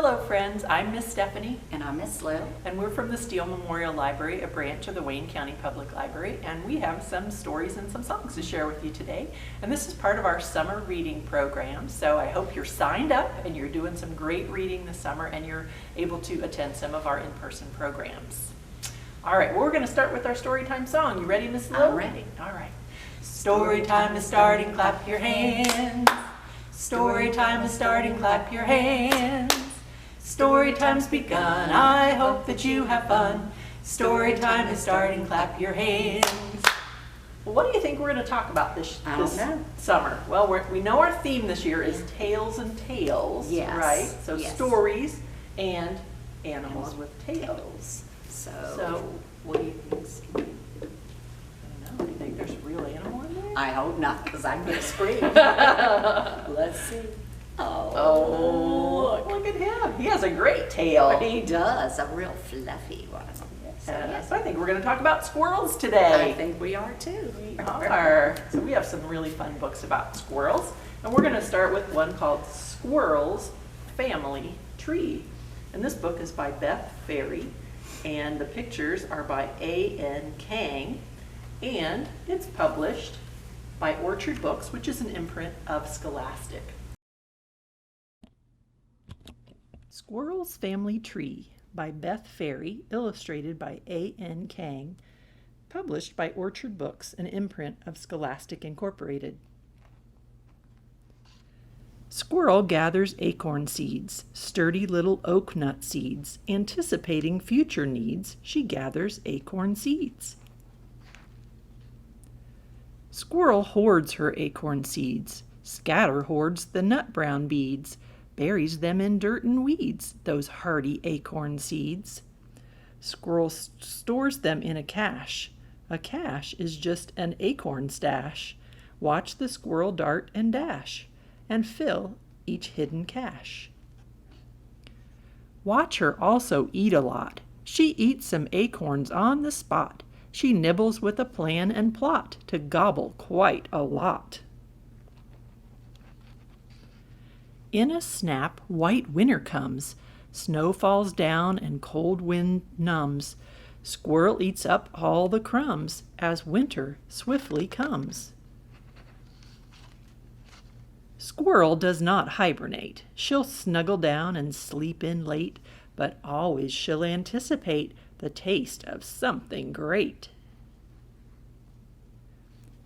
Hello friends, I'm Miss Stephanie And I'm Miss Lou. and we're from the Steele Memorial Library, a branch of the Wayne County Public Library, and we have some stories and some songs to share with you today. And this is part of our summer reading program, so I hope you're signed up and you're doing some great reading this summer and you're able to attend some of our in-person programs. All right, well, we're going to start with our Storytime song. You ready, Miss Lou? I'm ready. All right. Storytime is starting, clap your hands. Storytime is starting, clap your hands. Storytime's begun, I hope that you have fun. Storytime is starting, clap your hands. Well, what do you think we're going to talk about this summer? Well, we know our theme this year is Tales and Tales, Yes. right? So Yes. stories and animals with tails. So, what do you think? I don't know. Do you think there's a real animal in there? I hope not, because I'm going to scream. Let's see. Oh, look at him. He has a great tail. He does, a real fluffy one. So I think we're going to talk about squirrels today. I think we are too. We are. So we have some really fun books about squirrels. And we're going to start with one called Squirrel's Family Tree. And this book is by Beth Ferry. And the pictures are by A.N. Kang. And it's published by Orchard Books, which is an imprint of Scholastic. Squirrel's Family Tree by Beth Ferry, illustrated by A.N. Kang, published by Orchard Books, an imprint of Scholastic Incorporated. Squirrel gathers acorn seeds, sturdy little oak nut seeds. Anticipating future needs, she gathers acorn seeds. Squirrel hoards her acorn seeds, Scatter hoards the nut brown beads, buries them in dirt and weeds, those hardy acorn seeds. Squirrel stores them in a cache. A cache is just an acorn stash. Watch the squirrel dart and dash, and fill each hidden cache. Watch her also eat a lot. She eats some acorns on the spot. She nibbles with a plan and plot to gobble quite a lot. In a snap, white winter comes. Snow falls down and cold wind numbs. Squirrel eats up all the crumbs as winter swiftly comes. Squirrel does not hibernate. She'll snuggle down and sleep in late, but always she'll anticipate the taste of something great.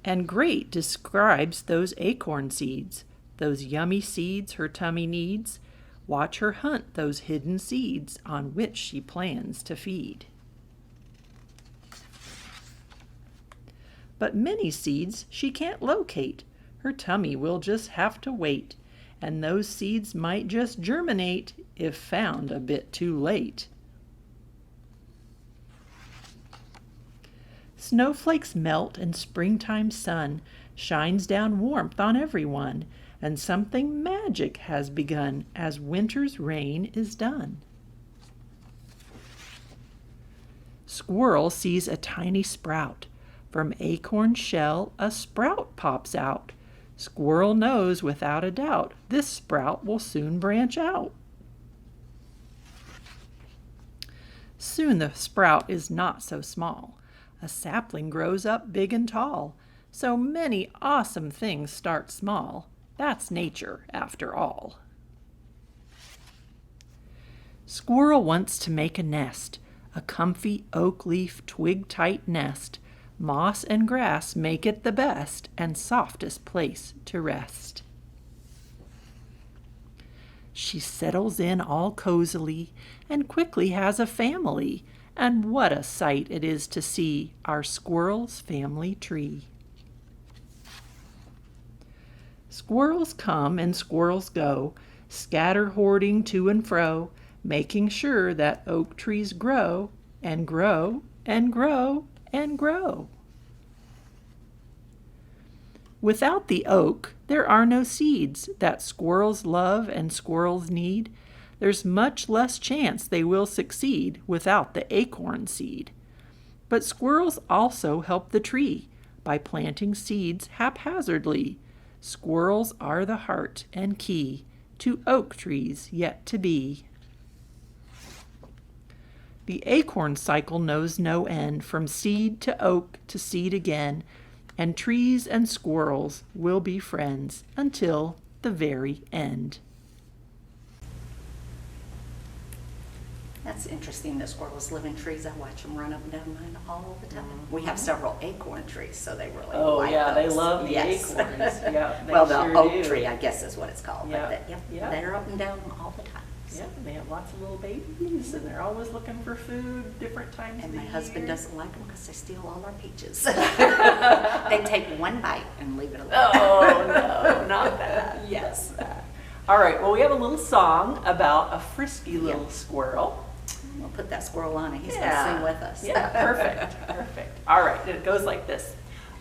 And great describes those acorn seeds. Those yummy seeds her tummy needs. Watch her hunt those hidden seeds on which she plans to feed. But many seeds she can't locate. Her tummy will just have to wait, and those seeds might just germinate if found a bit too late. Snowflakes melt and springtime sun shines down warmth on everyone, and something magic has begun as winter's rain is done. Squirrel sees a tiny sprout. From acorn shell a sprout pops out. Squirrel knows without a doubt this sprout will soon branch out. Soon the sprout is not so small. A sapling grows up big and tall. So many awesome things start small. That's nature, after all. Squirrel wants to make a nest, a comfy oak leaf twig-tight nest. Moss and grass make it the best and softest place to rest. She settles in all cozily and quickly has a family. And what a sight it is to see our squirrel's family tree. Squirrels come and squirrels go, scatter hoarding to and fro, making sure that oak trees grow and grow and grow and grow. Without the oak, there are no seeds that squirrels love and squirrels need. There's much less chance they will succeed without the acorn seed. But squirrels also help the tree by planting seeds haphazardly. Squirrels are the heart and key to oak trees yet to be. The acorn cycle knows no end, from seed to oak to seed again, and trees and squirrels will be friends until the very end. That's interesting. The squirrels live in trees. I watch them run up and down mine all the time. We have several acorn trees, so they really like they those. love the Yes. acorns. Yeah, they Well, the sure oak do. tree, I guess is what it's called. Yeah, But yeah. they're up and down all the time. Yeah, they have lots of little babies, and they're always looking for food different times And of the my husband year. doesn't like them because they steal all our peaches. They take one bite and leave it alone. Oh, no, not that. Yes. All right, well, we have a little song about a frisky little squirrel. We'll put that squirrel on and he's Yeah. going to sing with us. Yeah, perfect, perfect. All right, it goes like this.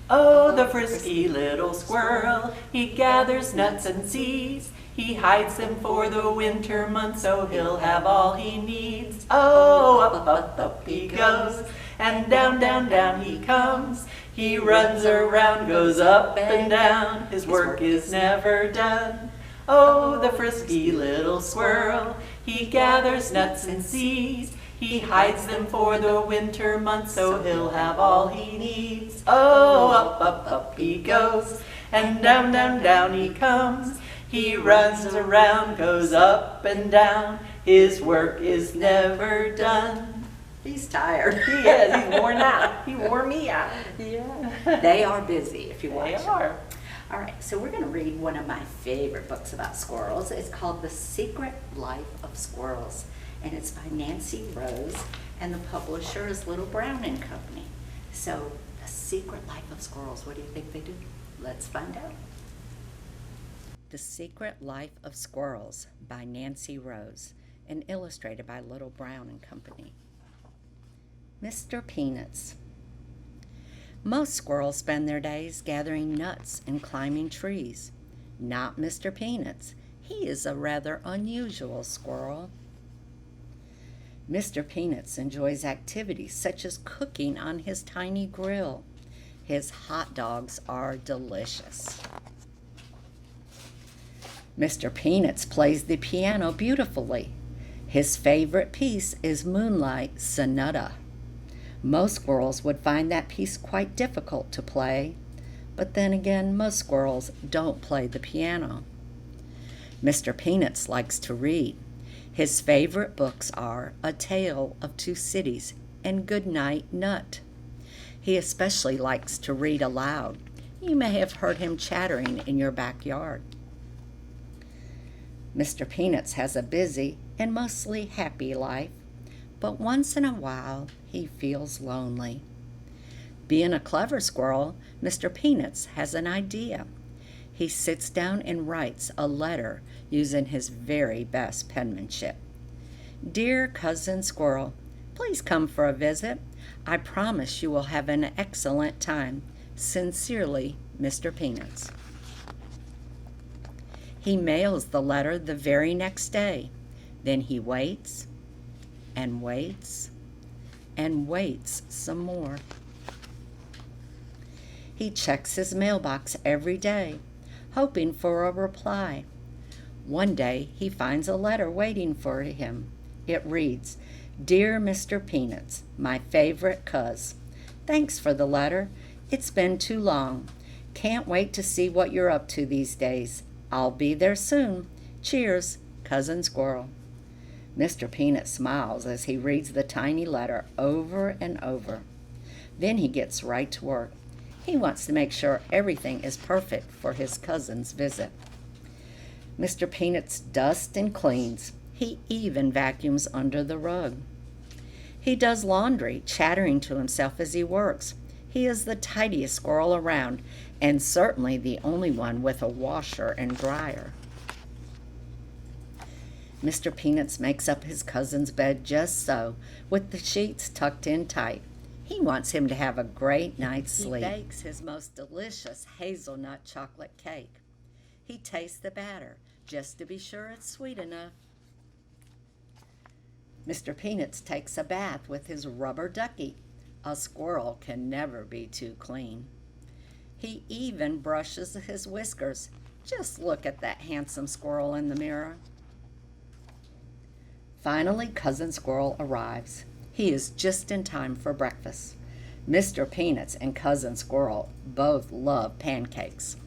Oh, the frisky little squirrel, he gathers nuts and seeds. He hides them for the winter months, so he'll have all he needs. Oh, up, up, up he goes, and down, down, down he comes. He runs around, goes up and down, his work is never done. Oh, the frisky little squirrel, he gathers nuts and seeds. He hides them for the winter months, so he'll have all he needs. Oh, up, up, up he goes, and down, down, down he comes. He runs around, goes up and down, his work is never done. He's tired. He is, he's worn out. He wore me out. Yeah. They are busy if you watch They them. are. All right, so we're going to read one of my favorite books about squirrels. It's called The Secret Life of Squirrels, and it's by Nancy Rose, and the publisher is Little Brown and Company. So, The Secret Life of Squirrels, what do you think they do? Let's find out. The Secret Life of Squirrels by Nancy Rose, and illustrated by Little Brown and Company. Mr. Peanuts. Most squirrels spend their days gathering nuts and climbing trees. Not Mr. Peanuts. He is a rather unusual squirrel. Mr. Peanuts enjoys activities such as cooking on his tiny grill. His hot dogs are delicious. Mr. Peanuts plays the piano beautifully. His favorite piece is Moonlight Sonata. Most squirrels would find that piece quite difficult to play, but then again, most squirrels don't play the piano. Mr. Peanuts likes to read. His favorite books are A Tale of Two Cities and Goodnight Nut. He especially likes to read aloud. You may have heard him chattering in your backyard. Mr. Peanuts has a busy and mostly happy life, but once in a while he feels lonely. Being a clever squirrel, Mr. Peanuts has an idea. He sits down and writes a letter using his very best penmanship. Dear Cousin Squirrel, please come for a visit. I promise you will have an excellent time. Sincerely, Mr. Peanuts. He mails the letter the very next day. Then he waits and waits and waits some more. He checks his mailbox every day, hoping for a reply. One day he finds a letter waiting for him. It reads, Dear Mr. Peanuts, my favorite cuz. Thanks for the letter. It's been too long. Can't wait to see what you're up to these days. I'll be there soon. Cheers, Cousin Squirrel. Mr. Peanut smiles as he reads the tiny letter over and over. Then he gets right to work. He wants to make sure everything is perfect for his cousin's visit. Mr. Peanuts dusts and cleans. He even vacuums under the rug. He does laundry, chattering to himself as he works. He is the tidiest squirrel around, and certainly the only one with a washer and dryer. Mr. Peanuts makes up his cousin's bed just so, with the sheets tucked in tight. He wants him to have a great night's sleep. He bakes his most delicious hazelnut chocolate cake. He tastes the batter, just to be sure it's sweet enough. Mr. Peanuts takes a bath with his rubber ducky. A squirrel can never be too clean. He even brushes his whiskers. Just look at that handsome squirrel in the mirror. Finally, Cousin Squirrel arrives. He is just in time for breakfast. Mr. Peanuts and Cousin Squirrel both love pancakes.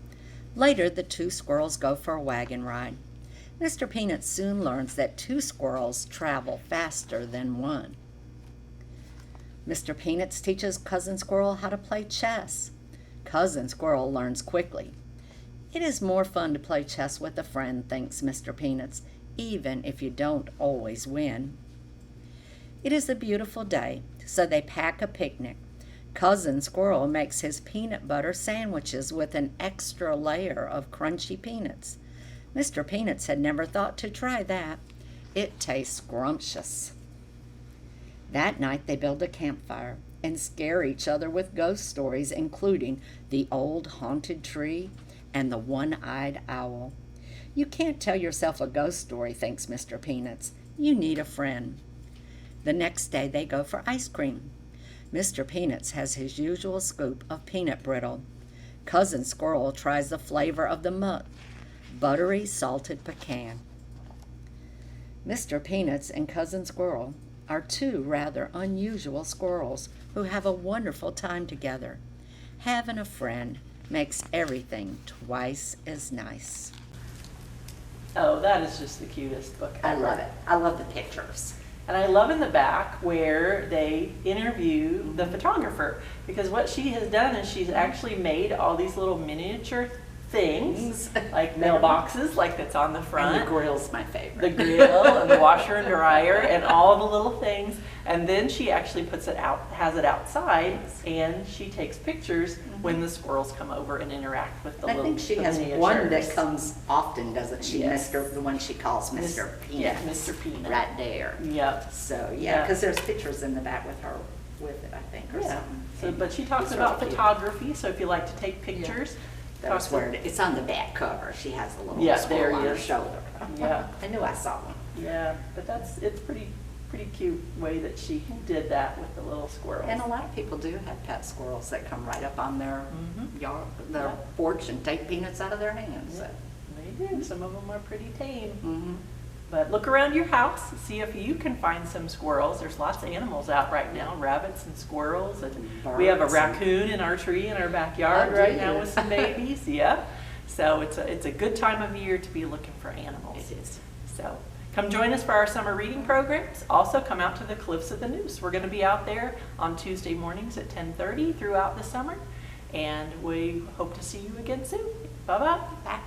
Later, the two squirrels go for a wagon ride. Mr. Peanuts soon learns that two squirrels travel faster than one. Mr. Peanuts teaches Cousin Squirrel how to play chess. Cousin Squirrel learns quickly. It is more fun to play chess with a friend, thinks Mr. Peanuts, even if you don't always win. It is a beautiful day, so they pack a picnic. Cousin Squirrel makes his peanut butter sandwiches with an extra layer of crunchy peanuts. Mr. Peanuts had never thought to try that. It tastes scrumptious. That night they build a campfire and scare each other with ghost stories, including the old haunted tree and the one-eyed owl. You can't tell yourself a ghost story, thinks Mr. Peanuts. You need a friend. The next day they go for ice cream. Mr. Peanuts has his usual scoop of peanut brittle. Cousin Squirrel tries the flavor of the buttery salted pecan. Mr. Peanuts and Cousin Squirrel are two rather unusual squirrels who have a wonderful time together. Having a friend makes everything twice as nice. Oh, that is just the cutest book ever. I love it. I love the pictures. And I love in the back where they interview the photographer, because what she has done is she's actually made all these little miniature things, like mailboxes, like that's on the front. And the grill's my favorite. The grill and the washer and dryer and all the little things. And then she actually puts it out, has it outside, and she takes pictures when the squirrels come over and interact with the I little think she has miniatures. one that comes often, doesn't she? Yes. The one she calls Mr. Peanut. Yeah, Mr. Peanut. Right there. Yep. So, Yeah. because there's pictures in the back with her with it, I think, or Yeah. something. So, but she talks It's about really cute. photography, so if you like to take pictures. That's talks where it's on the back cover. She has a little Yeah, squirrel there on he her is. shoulder. Yeah. I knew I saw one. Yeah, but it's pretty cute way that she did that with the little squirrels. And a lot of people do have pet squirrels that come right up on their yard, their Yeah. porch, and take peanuts out of their hands. Yeah, they do. Some of them are pretty tame. Mm-hmm. But look around your house, see if you can find some squirrels. There's lots of animals out right now, rabbits and squirrels. And we have a Birds. raccoon in our tree in our backyard Oh, right do now you? with some babies. Yeah. So it's a good time of year to be looking for animals. It is. So come join us for our summer reading programs. Also come out to the Cliffs of the Noose. We're going to be out there on Tuesday mornings at 10:30 throughout the summer. And we hope to see you again soon. Bye-bye. Bye.